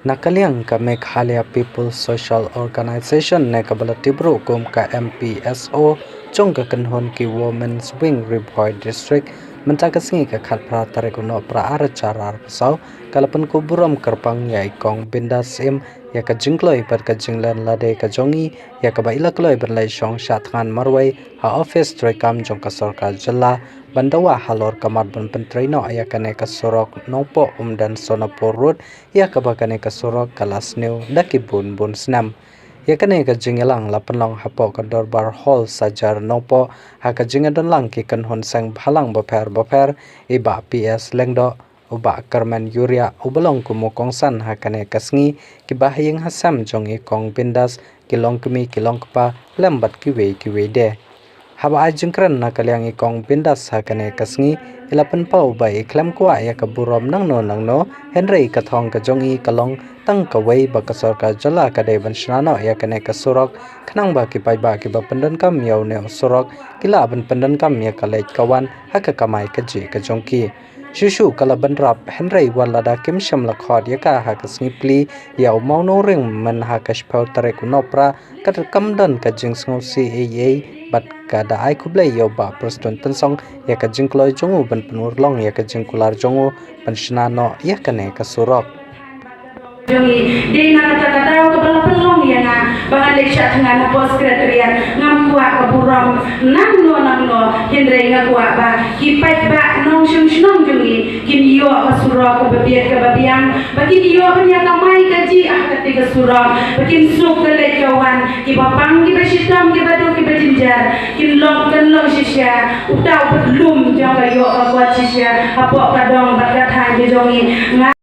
Nakaliang ka Meghalaya People's Social Organization na kabalatibro kum ka MPSO chong ka kanhon ki Women's Wing Riboy District mentakasingi ka khatpra tarikuno pra aracharar pasaw kalapan ko buram karpang ya ikong bindas ya ka jingloi par ka jinglan lade ka jongi ya ka baila kloi berlai shong shatkan marwai ha office trekam jong ka sarkar jalla bandawa halor kamar bun pentrino ya ka ne ka sorok nopo dan sonapur road ya ka bakane ka sorok kalas new dakibun bun snam ya kane ka jingelang lapanlong hapo ka dorbar hall sajar nopo ha ka jingadan lang ki kanhon sang bhalang baper iba PS lengdo uba karman yuria ubalong kumukong san ha kane kasngi ki bahayeng hasam jong ikong bindas kilong kpa lambat kiwe de haba ajengkran na kalyang ikong bindas ha kane kasngi ilapan pau bai iklam kwa ya ka burom nangno henry kathong ka jongi kalong tang kawai ba ka sarkar jala ka dei ban shnano ya kane ka surok khnang ba ki pai ba ki ba pandan kam yau ne surok kila ban pandan kam ya ka leit kawan ha ka kamai ka ji ka jongki Shushu kalaban rap Henry walada kim sham lakhod yaka ha ka snipli yaw mauno ring man ha ka shpau tare ku nopra ka kamdan ka jingsngo CAA bat ka da ai kublai yaw ba proston tansong ya ka jingkloi jongu ban penur long ya ka jingkular jongu ban shnano ya ka ne ka surok Jongi di na kata-kata ko pelong ya na bangan leksha tengah pos sekretariat ngam kuat ke buram nangno hindre ngakua ba kipai ba nong shung jongi kin yo ke surau ke babiang bagi yo punya kamai gaji ketika surau bakin suk ke lekawan ki bapang ki basitam ki badu ki bajinjar kin long shisha utau belum jong yo ke kuat shisha apa kadong bakat han jongi